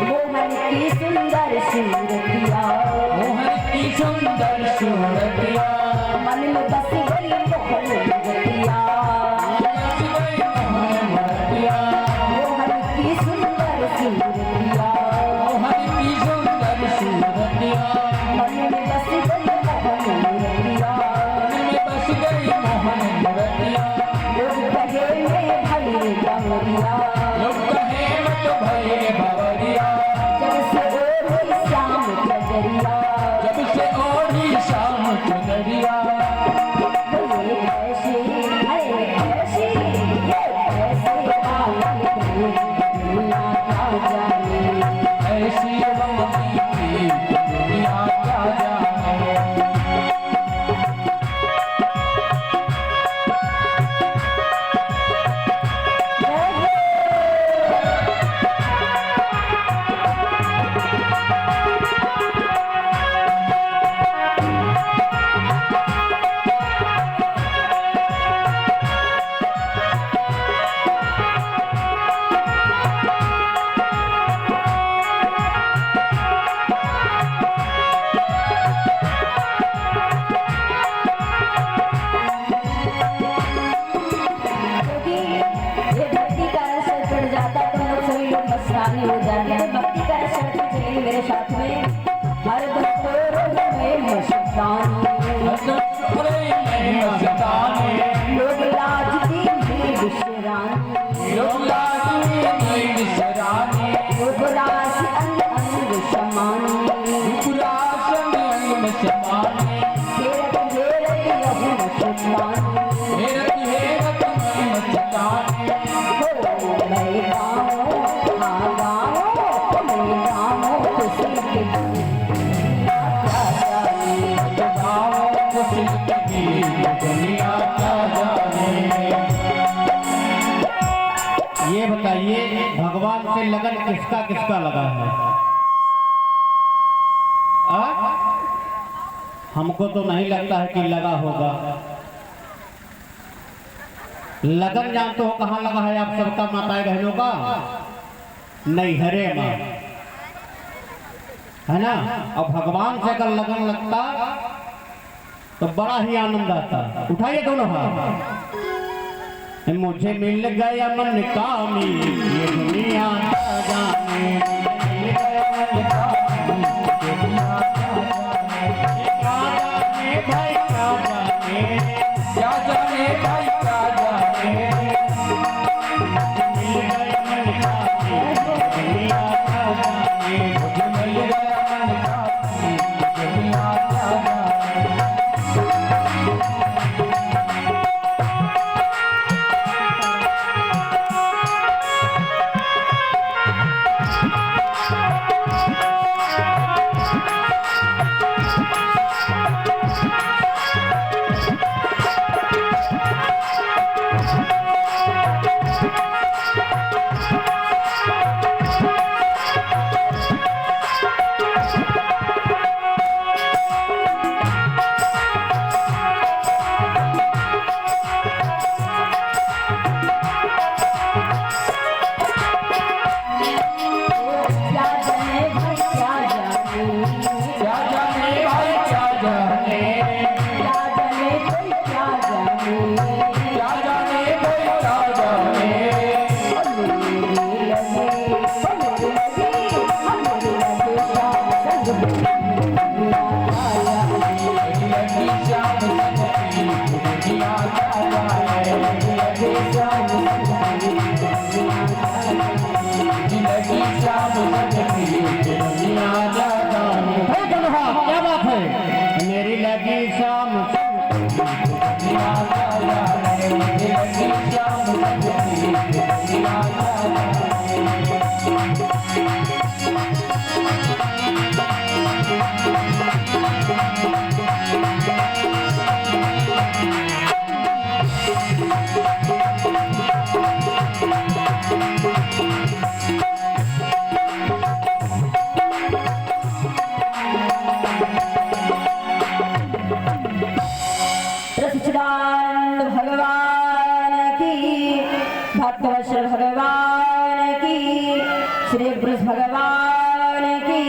मोहन की सुंदर सूरतिया, मोहन की सुंदर सूरतिया, मन में बस गई मोहन मूर्तिया। मोहन की सुंदर सूरतिया, मोहन की सुंदर सूरतिया, मन में बस गई मोहन मूर्तिया। मन में बस गई मोहन मूर्तिया। लोग कहे मैं भई बावरिया, लोग कहे मत भये बावरिया, जब से ओढ़ी श्याम चदरिया। जब से ओढ़ी शाम चुनरिया। ये कैसे है कैसे, ये कैसे पागल दुनिया का जाने। ऐसी रमती की दुनिया क्या जाने। मस्तानी हो जाती है। भक्ति का रस चलेंगे मेरे साथ में। हर दस्तूर में मस्तानी, लोग लाज देंगे विश्रानी। लोग लाज देंगे विश्रानी। लोग रास अंग अंग समानी, रुकुरास अंग में समानी। हेरत हेरत यही मस्तानी। हेरत हेरत मन मस्तानी। हो मैं गाऊं, हाँ गाऊं, मैं गाऊं खुशी की दुनिया क्या जाने। गाँव खुशी की दुनिया क्या जाने। ये बताइए भगवान से लगन किसका किसका लगा है? हमको तो नहीं लगता है कि लगा होगा। लगन जानते हो कहाँ लगा है आप सबका माताएं बहनों का? नैहरे में, है ना। और भगवान से अगर लगन लगता तो बड़ा ही आनंद आता। उठाइए दोनों हाथ। मुझे मिल गया मन कामी, ये दुनिया क्या जाने। मिल गया मन कामी, ये दुनिया क्या जाने। क्या जाने भाई क्या जाने। क्या जाने भाई क्या जाने। मिल गया मन कामी, ये दुनिया क्या जाने। मुझे मिल गया मन कामी, दुनिया क्या जाने। श्री कृष्ण भगवान की,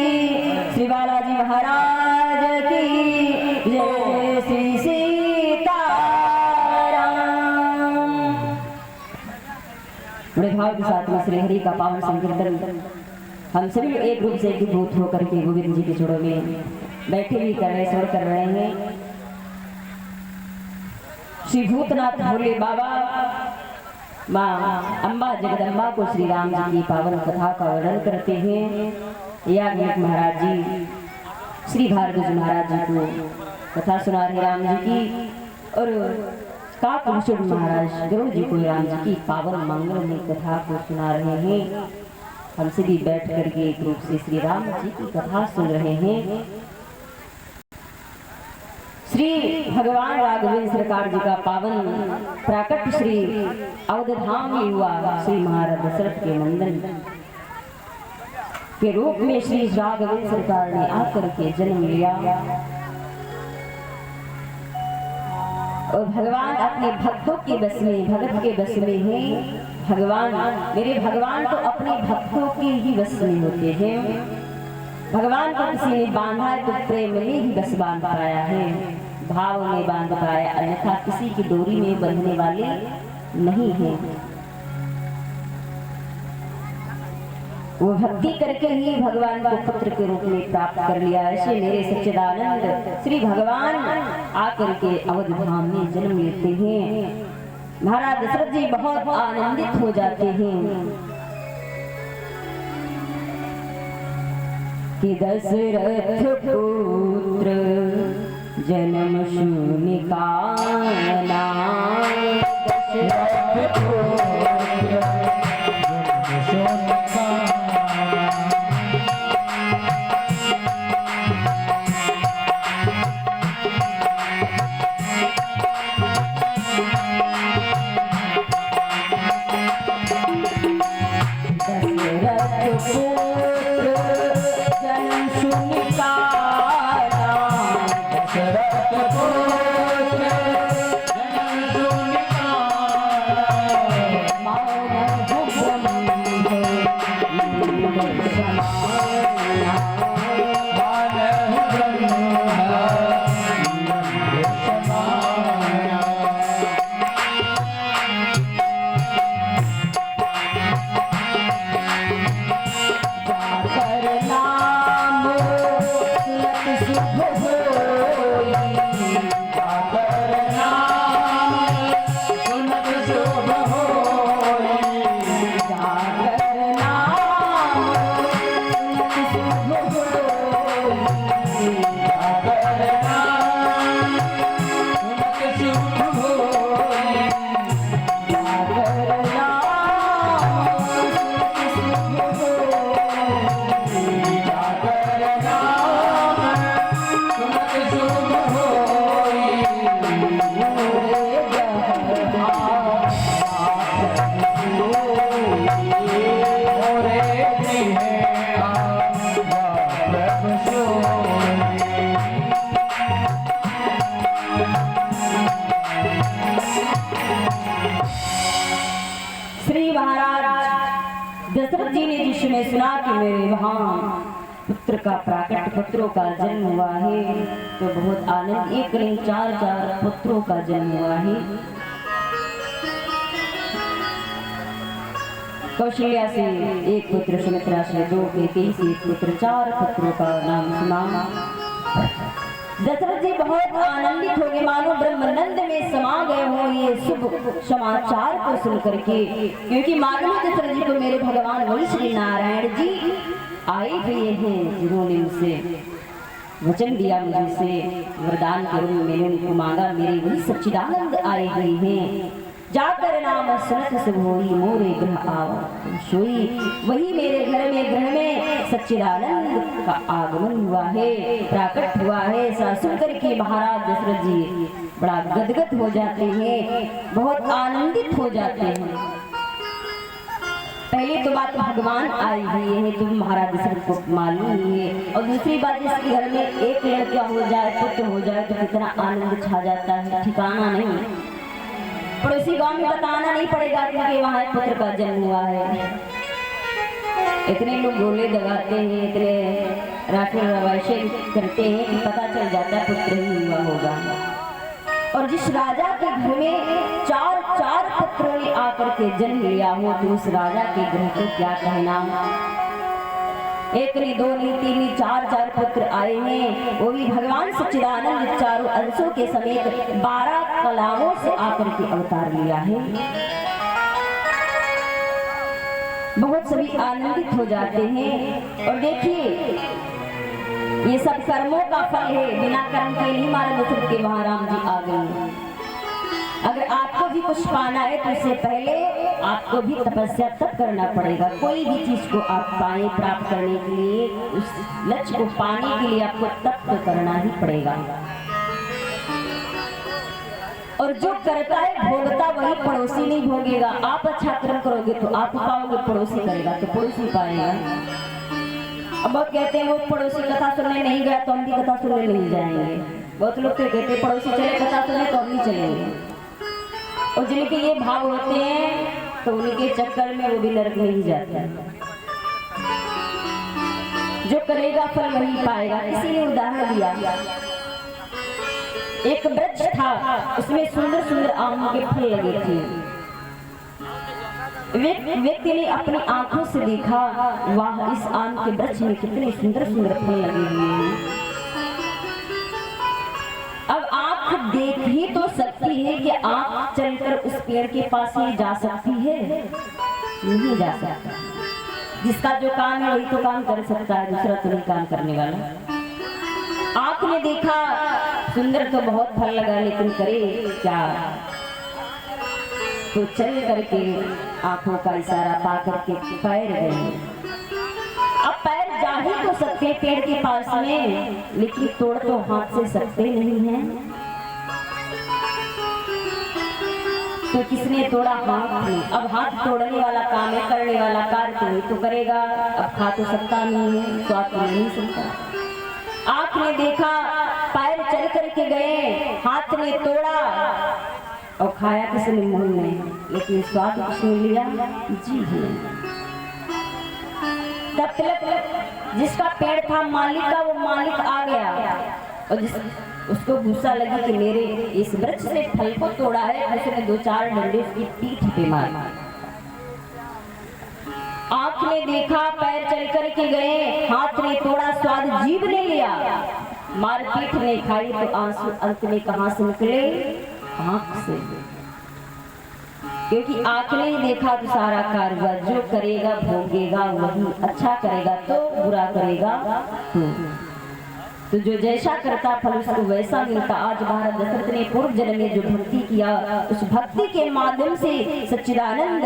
श्री बालाजी महाराज की जय। श्री सीताराम। बड़े भाव के साथ में श्री हरि का पावन संकीर्तन हम सभी लोग एक रूप से एकभूत होकर के गोविंद जी के छोड़ों में बैठे भी कर रहे, स्वर कर रहे हैं। श्री भूतनाथ भोले बाबा, माँ अम्बा जगदम्बा को श्री राम जी की पावन कथा का वर्णन करते हैं। याज्ञवल्क्य महाराज जी श्री भारद्वाज महाराज जी को कथा सुना रहे राम जी की, और काकभूषण महाराज गरुड़ जी को राम जी की पावन मंगलमय कथा को सुना रहे हैं। हम सभी बैठ करके एक रूप से श्री राम जी की कथा सुन रहे हैं। श्री भगवान राघवेंद्र सरकार जी का पावन प्राकट श्री अवध धाम में हुआ। श्री महाराज दशरथ के नंदन के रूप में श्री राघवेंद्र सरकार ने आकर के जन्म लिया, और भगवान अपने भक्तों के बस में, भगत के बस में हैं। भगवान, मेरे भगवान तो अपने भक्तों के ही बस में होते हैं। भगवान को किसी ने बांधा है तो प्रेम में ही बस बांध पाया है, भाव में बांध पाया, अन्यथा किसी की डोरी में बंधने वाले नहीं है। वो भक्ति करके ही भगवान को पुत्र के रूप में प्राप्त कर लिया। ऐसे मेरे सच्चिदानंद श्री भगवान आकर के अवध धाम में जन्म लेते हैं। महाराज दशरथ जी बहुत आनंदित हो जाते हैं कि दशरथ पुत्र जन्म शून्य का नाम। दशरथ पुत्र जन्म शून्य का दशरथ जी ने जिसमें सुना कि मेरे वहाँ पुत्र का प्राकट, पुत्रों का जन्म हुआ है, तो बहुत आनंद, एक नहीं 4 पुत्रों का जन्म हुआ है। कौशल्या से 1 पुत्र, सुमित्रा से 2, केकई से 1 पुत्र, 4 पुत्रों का नाम सुना। दशरथ जी बहुत आनंदित हो गए, मानो ब्रह्मानंद में समा गए हो ये शुभ समाचार को सुन करके, क्योंकि मालूम दशरथ जी को मेरे भगवान वही श्री नारायण जी आए हुए हैं, जिन्होंने मुझसे वचन दिया, मुझसे वरदान के रूप में मैंने उनको मांगा, मेरे वही सच्चिदानंद आए हुए हैं। जाकर नाम सुनत सब होई मोरे ग्रह आव सोई, वही मेरे ग्रह में सच्चिदानंद का आगमन हुआ है, प्राकट हुआ है। ऐसा सुनकर के महाराज दशरथ जी बड़ा गदगद हो जाते हैं, बहुत आनंदित हो जाते हैं। पहली तो बात भगवान आई हुई है, तो महाराज दशरथ को मालूम ही है, और दूसरी बात जिसके घर में एक लड़का हो जाए, पुत्र हो जाए, तो कितना आनंद छा जाता है, ठिकाना नहीं। पड़ोसी गांव में बताना नहीं पड़ेगा कि वहाँ पुत्र का जन्म हुआ है। इतने लोग गोले दबाते हैं, इतने राफेल रवायशे करते हैं कि पता चल जाता है पुत्र ही हुआ होगा। और जिस राजा के घर में चार चार पुत्रों ने आकर के जन्म लिया हो तो उस राजा के घर को क्या कहना। एक नहीं, दो नहीं, तीन नहीं, चार चार पुत्र आए हैं, वो भी भगवान सच्चिदानंद चारों अंशों के समेत 12 कलाओं से आकर के अवतार लिया है। बहुत सभी आनंदित हो जाते हैं। और देखिए ये सब कर्मों का फल है, बिना कर्म के नहीं मारा दशरथ के वहां राम जी आ गए। अगर आपको भी कुछ पाना है तो इससे पहले आपको भी तपस्या तब करना पड़ेगा। कोई भी चीज को आप पाए, प्राप्त करने के लिए, उस लक्ष्य को पाने के लिए आपको तप तो करना ही पड़ेगा। और जो करता है भोगता वही, पड़ोसी नहीं भोगेगा। आप अच्छा कर्म करोगे तो आप पाओगे, पड़ोसी करेगा तो पड़ोसी पाएगा। अब आप कहते हैं वो पड़ोसी कथा सुनने नहीं गया तो हम भी कथा सुनने नहीं जाएंगे। बहुत लोग तो कहते हैं पड़ोसी चले कथा सुनने तो हम नहीं चलेंगे। और जिनके ये भाव होते हैं तो उनके चक्कर में वो भी नरक में ही जाते हैं। जो करेगा फल वही पाएगा। इसीलिए उदाहरण दिया, एक वृक्ष था, उसमें सुंदर सुंदर आम के फल लगे थे। व्यक्ति ने अपनी आंखों से देखा, वाह इस आम के वृक्ष में कितने सुंदर सुंदर फल लगे हुए हैं। अब आंख देख ही तो सकती है कि आंख चलकर उस पेड़ के पास ही जा सकती है? नहीं जा सकता। जिसका जो काम है वही तो काम कर सकता है, दूसरा तो नहीं काम करने वाला। आंख ने देखा सुंदर तो बहुत फल लगा, लेकिन करे क्या? तो चल करके आंखों का इशारा पा करके पैर गए। अब पैर जा ही तो सकते पेड़ के पास में, लेकिन तोड़ तो हाथ से सकते नहीं हैं। तो किसने तोड़ा? हाथ ने। अब हाथ तोड़ने वाला काम है, करने वाला कार्य तो वही तो करेगा। अब खा तो सकता नहीं है, स्वाद तो नहीं सकता। आंख ने देखा, पैर चल करके गए, हाथ ने तोड़ा और खाया किसने? मुंह में, लेकिन स्वाद किसने लिया? जी हाँ। तब तक जिसका पेड़ था मालिक का, वो मालिक आ गया और उसको गुस्सा लगी कि मेरे इस वृक्ष से फल को तोड़ा है। उसने 2-4 डंडे उसकी पीठ पे मारे। आंख ने देखा, पैर चल कर के गए, हाथ ने तोड़ा, स्वाद जीभ ने लिया, मारपीट ने खाई, तो आंसू अंत में कहां से निकले? आंख से। क्योंकि आंख ने ही देखा तो सारा कारोबार, जो करेगा भोगेगा वही। अच्छा करेगा तो, बुरा करेगा तो जो जैसा करता फल उसको वैसा मिलता। आज महाराज दशरथ ने पूर्व जन्म में जो भक्ति किया, उस भक्ति के माध्यम से सच्चिदानंद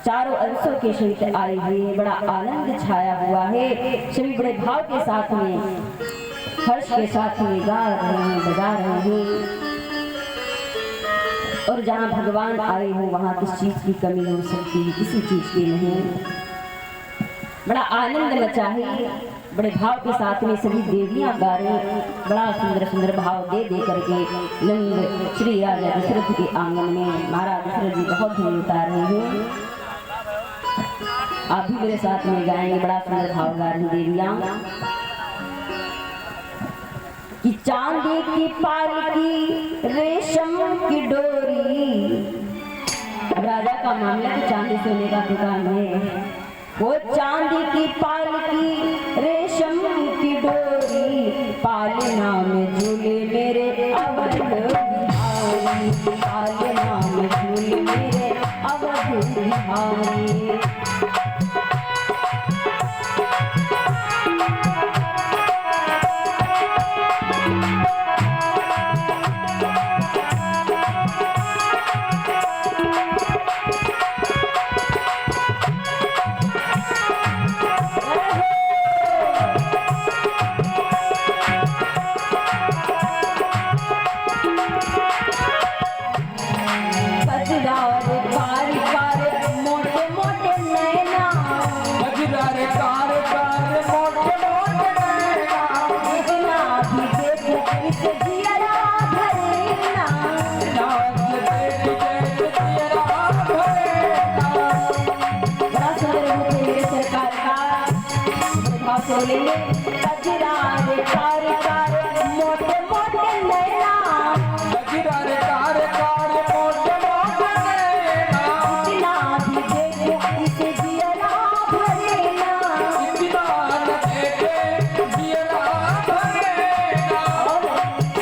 चारों अंशों के सहित आए हुए, बड़ा आनंद छाया हुआ है। सभी बड़े भाव के साथ में, हर्ष के साथ में गा रहे हैं, बजा रहे हैं। और जहाँ भगवान आए हो वहाँ किस चीज की कमी हो सकती है? किसी चीज की नहीं। बड़ा आनंद मचा है। बड़े भाव के साथ में सभी देवियां गा रही, बड़ा सुंदर सुंदर भाव दे दे करके नंद श्री राजा दशरथ के आंगन में महाराज दशरथ जी बहुत धूम उतार रहे हैं। आप भी मेरे साथ में गाएंगे। बड़ा सुंदर भाव गा रही देवियां कि चांदी की पालकी रेशम की डोरी। राजा का मामला तो चांदी सोने का दुकान है। वो चांदी की पालकी रेशम की डोरी, पालना में झूले मेरे अवध बिहारी, पालना में झूले मेरे अवध बिहारी। सरकार झोले में गजरा रे कार कार मोटे मोटे नैना गजरा रे कार कार मोटे मोटे नैना इतना भी देखो इसे जियरा भरेना इतना न देखे जियरा भरेना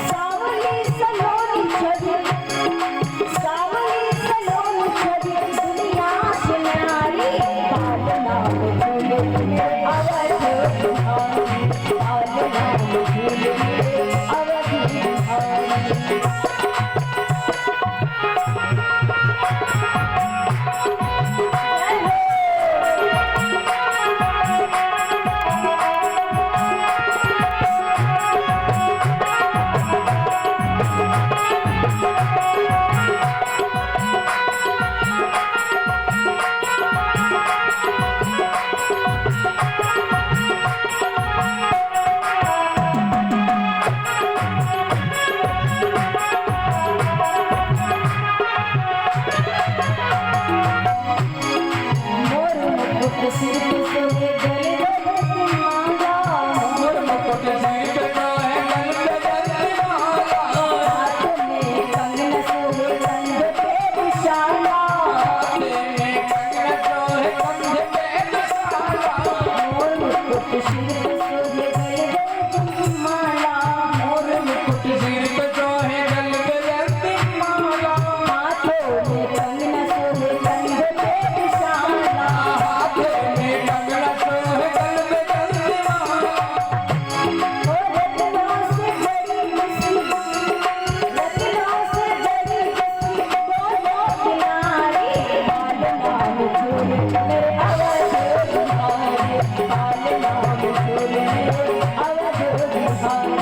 सावली सलोनी छवि दुनिया से न्यारी बाल नाम झूले मेरे अवध बिहारी बाल नाम झूले मेरे अवध बिहारी मोर मुकुट सिर पे सोहे गले गले माला मोर मुकुट सिर पे सोहे गले गले माला हाथ में कंगन सोहे कंधे पे विशाला तेरे कंगन सोहे कंधे पे विशाला मोर मुकुट सिर पे सोहे गले गले माला मोर मुकुट सिर पे सोहे गले गले माला हाथों में कंगन सोहे कंधे पे विशाला हाथ में कंगन सोहे गले गले माला ओ रत्नों से बड़ी मस्ती रत्नों से बड़ी मस्ती दोनों किनारे बाल नाम झूले मेरे अवध बिहारी बाल नाम झूले मेरे अवध बिहारी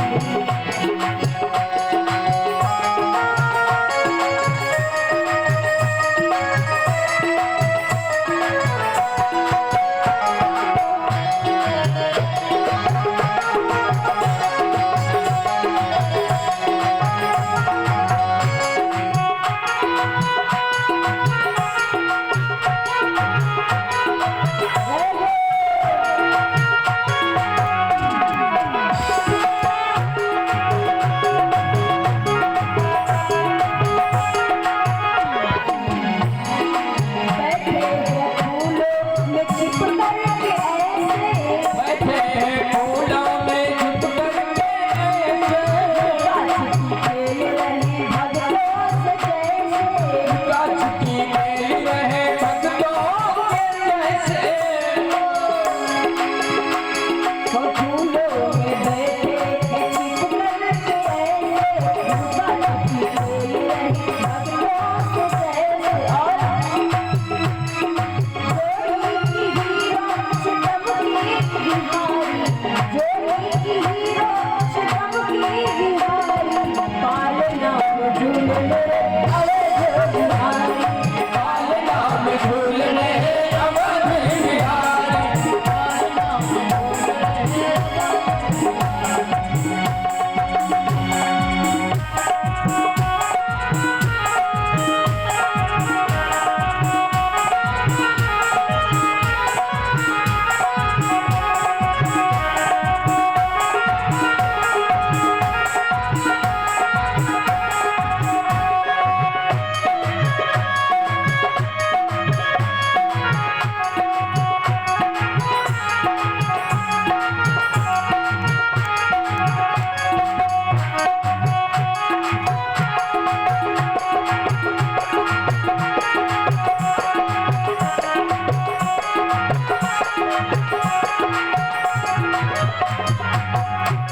बैठे हैं फूलों में छिप करके ऐसे बैठे फूलों में छुप करके कांच की खेल रहे भगतों से जैसे कांच की मेल रहे भक्तों के जैसे वो फूलों में बैठे हैं छिप करके ऐसे कांच की खेल रहे भगतों से जैसे और जोड़ी की हीरो से चमकी बिहारी बाल नाम झूले मेरे अवध बिहारी बाल नाम झूलने अवध बिहारी बाल नाम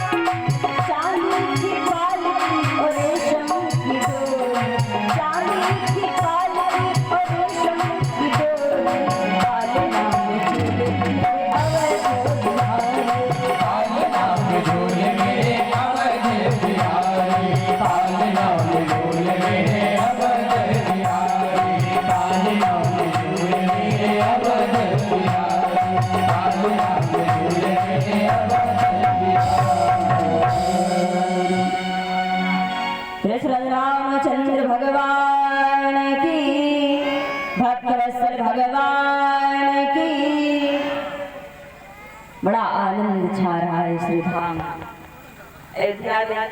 चांदी की पालकी और रेशम की डोरी चांदी की पालकी और रेशम की डोरी बाल नाम झूले मेरे अवध बिहारी बाल नाम झूले मेरे अवध बिहारी बाल नाम झूले मेरे अवध बिहारी बाल नाम झूले मेरे अवध बिहारी बाल नाम झूले मेरे अवध दशरथ रामचंद्र भगवान की भक्तवत्सल भगवान की बड़ा आनंद छा रहा है श्री धाम अयोध्या में।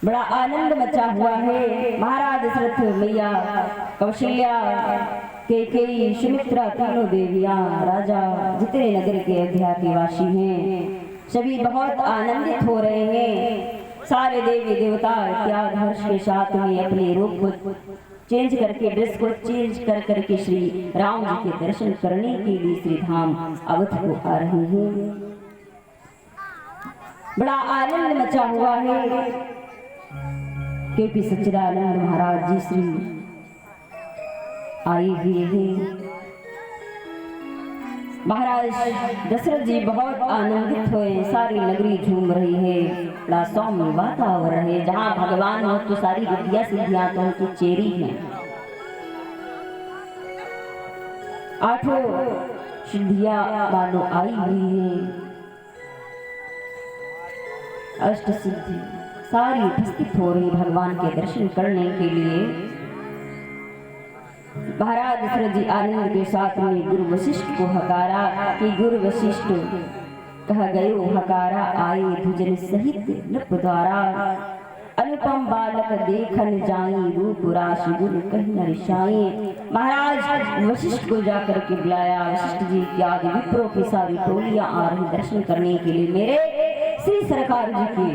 बड़ा आनंद मचा हुआ है। महाराज दशरथ, मैया कौशल्या, कैकेयी, सुमित्रा, तीनों देवियां, राजा, जितने नगर के अयोध्या के वासी हैं, सभी बहुत आनंदित हो रहे हैं। सारे देवी देवता इत्यादि हर्ष के साथ में अपने रूप को चेंज करके, ड्रेस को चेंज कर करके श्री राम जी के दर्शन करने के लिए श्री धाम अवध को आ रहे हैं। बड़ा आनंद मचा हुआ है क्योंकि सच्चिदानंद महाराज जी श्री आए हुए हैं। महाराज दशरथ जी बहुत आनंदित हुए, सारी नगरी झूम रही है, बड़ा सौम्य वातावरण है। जहाँ भगवान हो तो सारी विद्या सिद्धियां तो उनकी चेरी हैं। 8 सिद्धियां मानो आई हुई है, अष्ट सिद्धि सारी उपस्थित हो रही भगवान के दर्शन करने के लिए। महाराज दशरथ जी आनंद के साथ में गुरु वशिष्ठ को हकारा कि गुरु वशिष्ठ कह गयो हकारा, आए धुजन सहित नृप द्वारा, अनुपम बालक देखन जाई, रूप राशि गुण कहीं न रिसाई। महाराज वशिष्ठ को जाकर के बुलाया। वशिष्ठ जी इत्यादि विप्रों की सारी टोलियां आ रही दर्शन करने के लिए मेरे श्री सरकार जी की।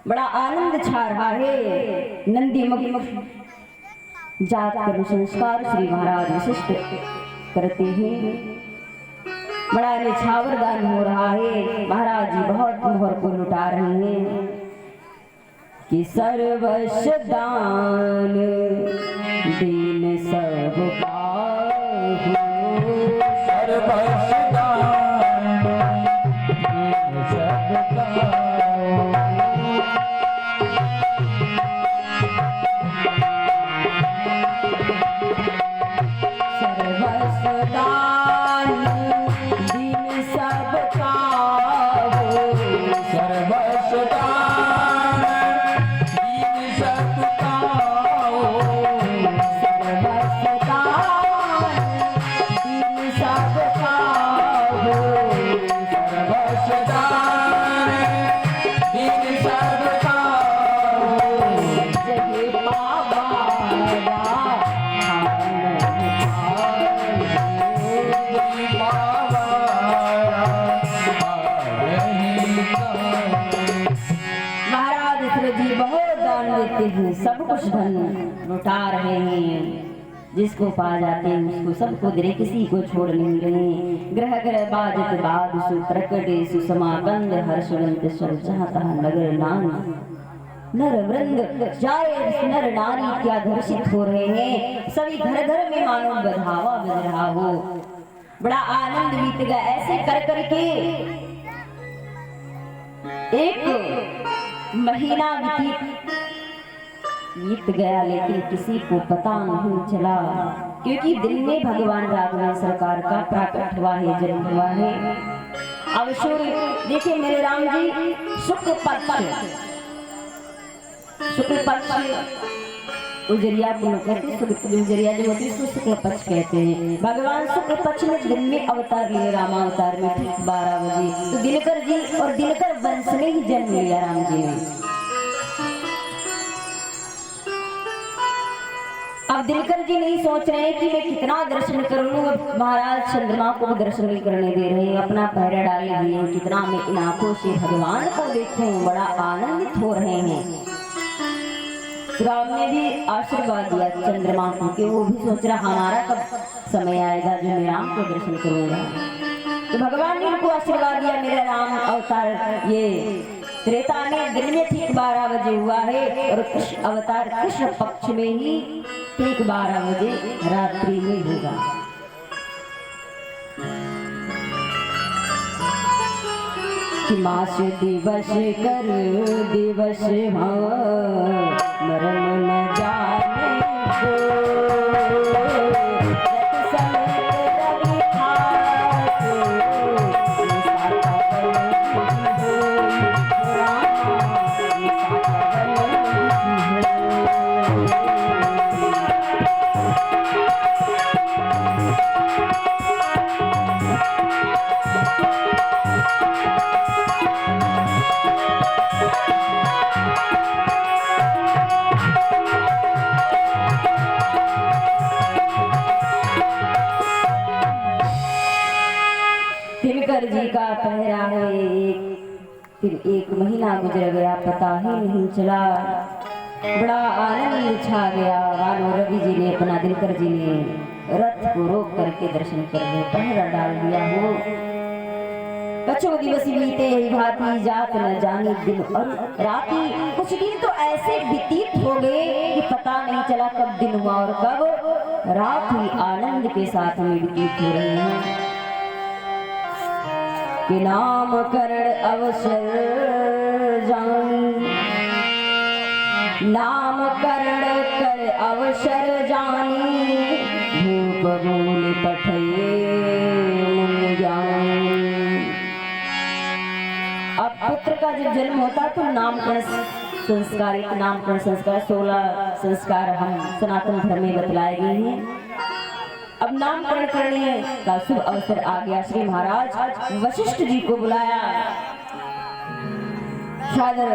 बड़ा आनंद छा रहा है। नंदी मुख जात कर्म संस्कार श्री महाराज वशिष्ठ करते हैं। बड़ा निछावर दान हो रहा है। महाराज जी बहुत मोहर को लुटा रहे हैं कि सर्वस्व दान दीन सब पाहु, सर्वस्व दान दीन सब पाहु। सब कुछ धन लुटा रहे हैं। जिसको पा जाते हैं उसको सबको दे, किसी को छोड़ नहीं रहे। ग्रह ग्रह बाजत बाद सु प्रकटे सुसमाकंद, हर्षवंत सब चाहता नगर नान नर वृंद जाए, नर नारी क्या घर्षित हो रहे हैं। सभी घर घर में मानो बधावा बज रहा हो। बड़ा आनंद बीत गया। ऐसे कर करके एक महीना बीत गया, लेकिन किसी को पता नहीं चला, क्योंकि दिन में भगवान राघव सरकार का प्राकट हुआ है, जन्म हुआ है। अब सूर्य देखिए मेरे राम जी, शुक्ल पक्ष उजरिया को कहते हैं। उजरिया जो होती है उसको शुक्ल पक्ष कहते हैं। भगवान शुक्ल पक्ष में दिन में अवतार लिए, रामावतार में ठीक 12 बजे। तो दिनकर जी और दिनकर वंश में ही जन्म लिया राम जी ने। अब दिनकर जी नहीं सोच रहे हैं कि मैं कितना दर्शन कर लूं। अब महाराज चंद्रमा को दर्शन नहीं करने दे रहे हैं, अपना पहरा डाले हुए हैं, कितना मैं इन आंखों से भगवान को देखूं। बड़ा आनंदित हो रहे हैं। राम ने भी आशीर्वाद दिया चंद्रमा को कि वो भी सोच रहा हमारा कब समय आएगा जो मैं राम को दर्शन करूंगा। तो भगवान ने उनको आशीर्वाद दिया। मेरा राम अवतार ये त्रेता में दिन में ठीक 12 बजे हुआ है, और कृष्ण अवतार कृष्ण पक्ष में ही ठीक 12 बजे रात्रि में होगा। कि मास दिवस कर दिवस मरम न जाने दिनकर जी का पहरा है। फिर 1 महीना गुजर गया, पता ही नहीं चला। बड़ा आनंद छा गया। मानो रवि जी ने अपना दिनकर जी ने रथ को रोक करके दर्शन करने पहरा डाल दिया हो। कछो दिवस बीते भांति जात न जानी दिन और राती। कुछ दिन तो ऐसे व्यतीत हो गए कि पता नहीं चला कब दिन हुआ और कब रात हुई। आनंद के साथ में व्यतीत हो रहे हैं कि नामकरण अवसर जानी, नामकरण कर अवसर जानी, भूप बोल पठये मुनि ज्ञानी। अब पुत्र का जब जन्म होता तो नामकरण संस्कार, नामकरण संस्कार 16 संस्कार हम सनातन धर्म में बतलाए गए हैं। अब नामकरण करने का शुभ अवसर आ गया। श्री महाराज वशिष्ठ जी को बुलाया। सादर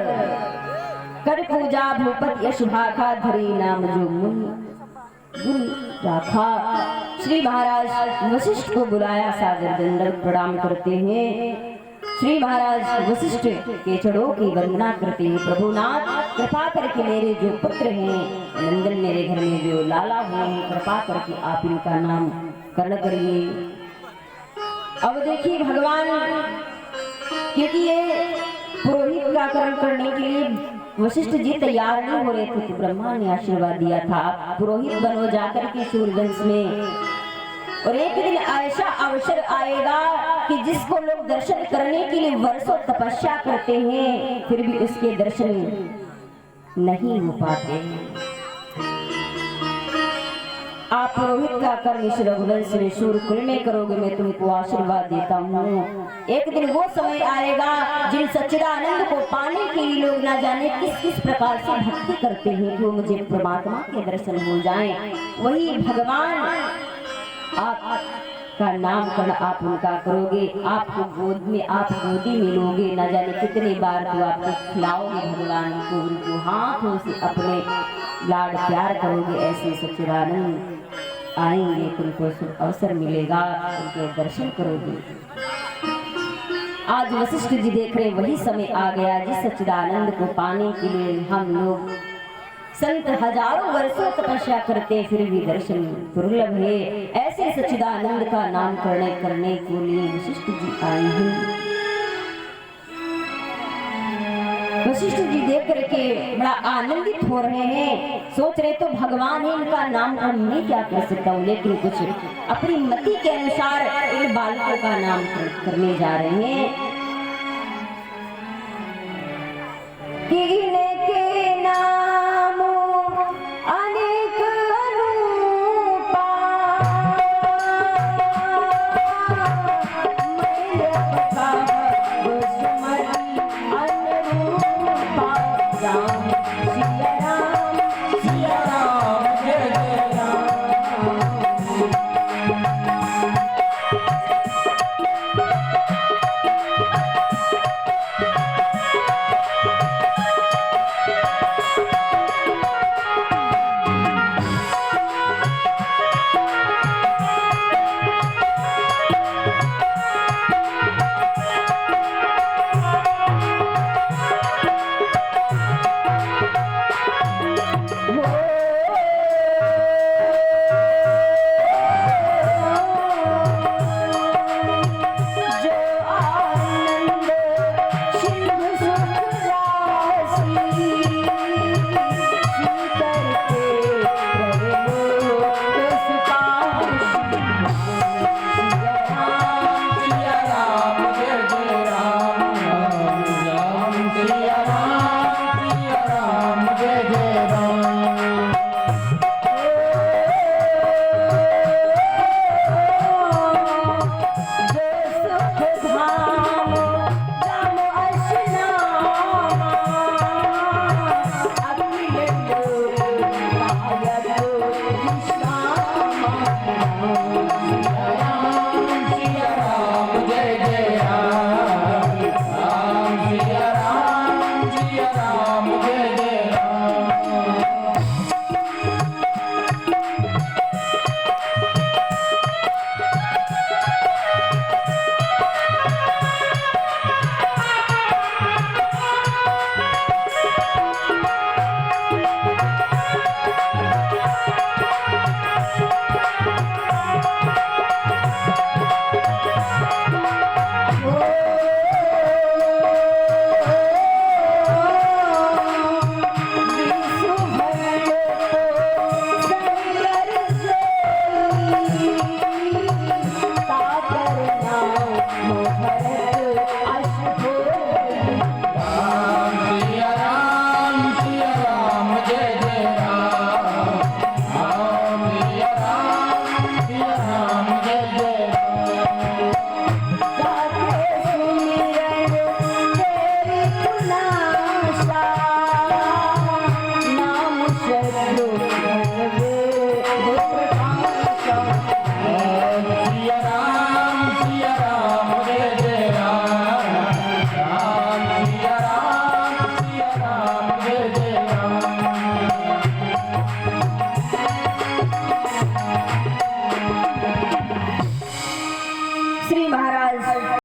कर पूजा भूपत यश भाखा धरी नाम जो मुनि राखा। श्री महाराज वशिष्ठ को बुलाया, सादर दंडवत प्रणाम करते हैं। श्री महाराज वशिष्ठ के चरणों की वंदना करते हैं। प्रभुनाथ कृपा करके मेरे जो पुत्र हैं नंदन, मेरे घर में जो लाला हुए हैं, कृपा करके आप इनका नाम करण करिए। अब देखिए भगवान, क्योंकि ये पुरोहित का करण करने के लिए वशिष्ठ जी तैयार नहीं हो रहे थे तो ब्रह्मा ने आशीर्वाद दिया था, आप पुरोहित बनो जाकर के सूर्यवंश में। और एक दिन ऐसा अवसर आएगा कि जिसको लोग दर्शन करने के लिए वर्षों तपस्या करते हैं फिर भी उसके दर्शन नहीं हो पाते हैं। आप पुरोहित का कर्म इस रघुवंश में सूर्यकुल में करोगे, मैं तुमको आशीर्वाद देता हूँ। एक दिन वो समय आएगा जिन सच्चिदानंद को पाने के लिए लोग ना जाने किस किस प्रकार से भक्ति करते हैं कि वो मुझे परमात्मा के दर्शन हो जाएं। वही भगवान आपका नामकरण आप उनका करोगे। आपको गोद में, आप गोदी में लोगे, न जाने कितने बार तो आपको खिलाओगे भगवान को, उनको हाथों से अपने लाड प्यार करोगे। ऐसे सच्चिदानंद आएंगे, तुमको शुभ अवसर मिलेगा, उनके दर्शन करोगे। आज वशिष्ठ जी देख रहे वही समय आ गया जिस सच्चिदानंद को पाने के लिए हम लोग संत हजारों वर्षों तपस्या करते फिर भी दर्शन दुर्लभ है। ऐसे सच्चिदानंद का नामकरण करने के लिए वशिष्ठ जी आए हैं। वशिष्ठ जी देख करके बड़ा आनंदित हो रहे हैं, सोच रहे तो भगवान है, इनका नामकरण मैं क्या कर सकता हूँ, लेकिन कुछ अपनी मति के अनुसार इन बालकों का नामकरण करने जा रहे हैं।